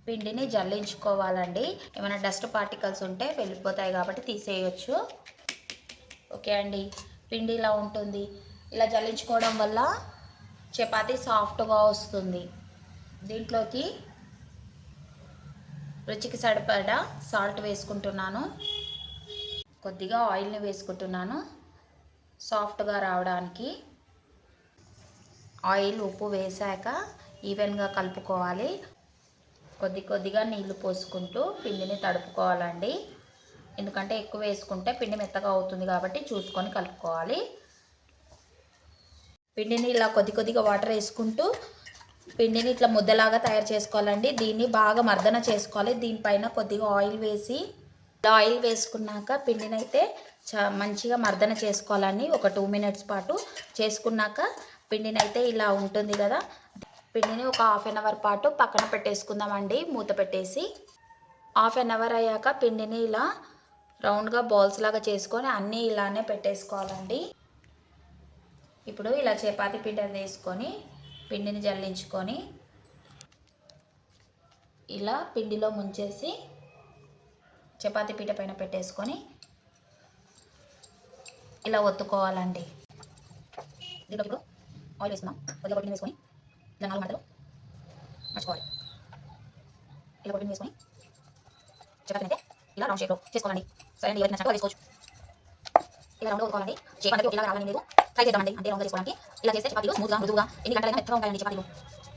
పిండిని జల్లించుకోవాలండి. ఏమైనా dust particles ఉంటే వెళ్ళిపోతాయి కాబట్టి తీసేయచ్చు. ఓకే అండి, పిండి ఇలా ఉంటుంది. ఇలా జల్లించుకోవడం వల్ల చపాతీ సాఫ్ట్గా వస్తుంది. దీంట్లోకి రుచికి సరిపడా సాల్ట్ వేసుకుంటున్నాను. కొద్దిగా ఆయిల్ని వేసుకుంటున్నాను సాఫ్ట్గా రావడానికి. ఆయిల్ ఉప్పు వేసాక ఈవెన్గా కలుపుకోవాలి. కొద్దిగా నీళ్లు పోసుకుంటూ పిండిని తడుపుకోవాలండి. ఎందుకంటే ఎక్కువ వేసుకుంటే పిండి మెత్తగా అవుతుంది కాబట్టి చూసుకొని కలుపుకోవాలి. పిండిని ఇలా కొద్దిగా వాటర్ వేసుకుంటూ పిండిని ఇట్లా ముద్దలాగా తయారు చేసుకోవాలండి. దీన్ని బాగా మర్దన చేసుకోవాలి. దీనిపైన కొద్దిగా ఆయిల్ వేసి ఆయిల్ వేసుకున్నాక పిండిని అయితే మంచిగా మర్దన చేసుకోవాలండి. ఒక 2 minutes పాటు చేసుకున్నాక పిండిని అయితే ఇలా ఉంటుంది కదా, పిండిని ఒక 1/2 hour పాటు పక్కన పెట్టేసుకుందామండి మూత పెట్టేసి. 1/2 hour అయ్యాక పిండిని ఇలా రౌండ్గా బాల్స్ లాగా చేసుకొని అన్నీ ఇలానే పెట్టేసుకోవాలండి. ఇప్పుడు ఇలా చపాతీ పిండిని వేసుకొని పిండిని జల్లించుకొని ఇలా పిండిలో ముంచేసి చపాతీ పీట పైన పెట్టేసుకొని ఇలా ఒత్తుకోవాలండి. దీంట్లో ఇప్పుడు ఆయిల్ వేసుకున్నాం. కొద్దిగా పిండి వేసుకొని ఇలా 4 మడతలు మర్చుకోవాలి. ఇలా పిండి వేసుకొని చపాతీ అయితే ఇలా రౌండ్ షేప్లో చేసుకోవాలండి. సరే అండి, ఎవరికి నచ్చినట్టు వేసుకోవచ్చు. ఇలా రౌండ్గా ఒత్తుకోవాలండి. షేప్ అనేది ఇలా రావాలని లేదు, ట్రై చేద్దామండి. అంటే రౌండ్గా చేసుకోవడానికి ఇలా చేస్తే చపాతీలు స్మూత్గా మృదువుగా ఎన్ని గంటలైనా మెత్తగా ఉంటాయండి. చపాతీలు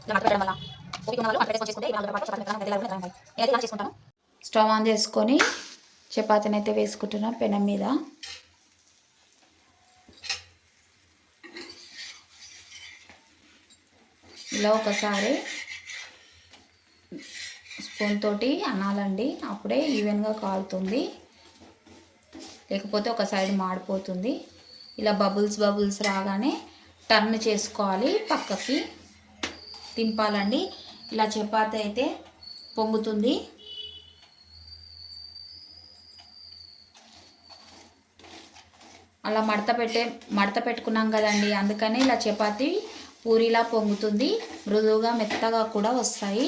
ఇలా మడత పెట్టడం వల్ల ఓపిక ఉన్న వాళ్ళు మడత వేసుకొని చేసుకుంటే 24 పాటు చపాతీ మెత్తగా ఉంటాయి. నేనైతే ఇలా చేసుకుంటాను. స్టవ్ ఆన్ చేసుకొని చపాతీని అయితే వేసుకుంటున్నాం పెనం మీద. ఇలా ఒకసారి స్పూన్ తోటి అనాలండి, అప్పుడే ఈవెన్గా కాలుతుంది. లేకపోతే ఒక సైడ్ మాడిపోతుంది. ఇలా బబుల్స్ రాగానే టర్న్ చేసుకోవాలి, పక్కకి తింపాలండి. ఇలా చపాతీ అయితే పొంగుతుంది. అలా మడత పెట్టుకున్నాం కదండి, అందుకని ఇలా చపాతీ పూరిలా పొంగుతుంది. మృదువుగా మెత్తగా కూడా వస్తాయి.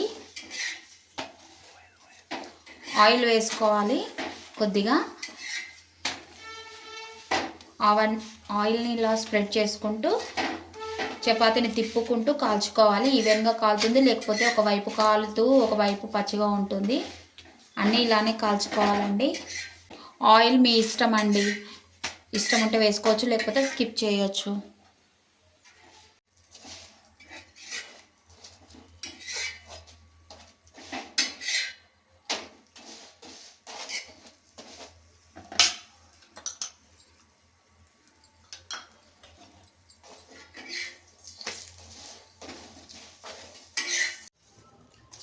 ఆయిల్ వేసుకోవాలి కొద్దిగా. ఆయిల్ని ఇలా స్ప్రెడ్ చేసుకుంటూ చపాతీని తిప్పుకుంటూ కాల్చుకోవాలి. ఈవెన్గా కాలుతుంది, లేకపోతే ఒకవైపు కాలుతూ ఒకవైపు పచ్చిగా ఉంటుంది. అన్నీ ఇలానే కాల్చుకోవాలండి. ఆయిల్ మీ ఇష్టం అండి, ఇష్టం ఉంటే వేసుకోవచ్చు, లేకపోతే స్కిప్ చేయొచ్చు.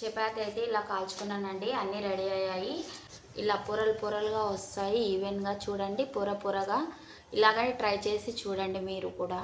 చపాతీ అయితే ఇలా కాల్చుకున్నానండి, అన్నీ రెడీ అయ్యాయి. ఇలా పొరలుగా వస్తాయి ఈవెన్గా. చూడండి, పొరగా. ఇలాగనే ట్రై చేసి చూడండి మీరు కూడా.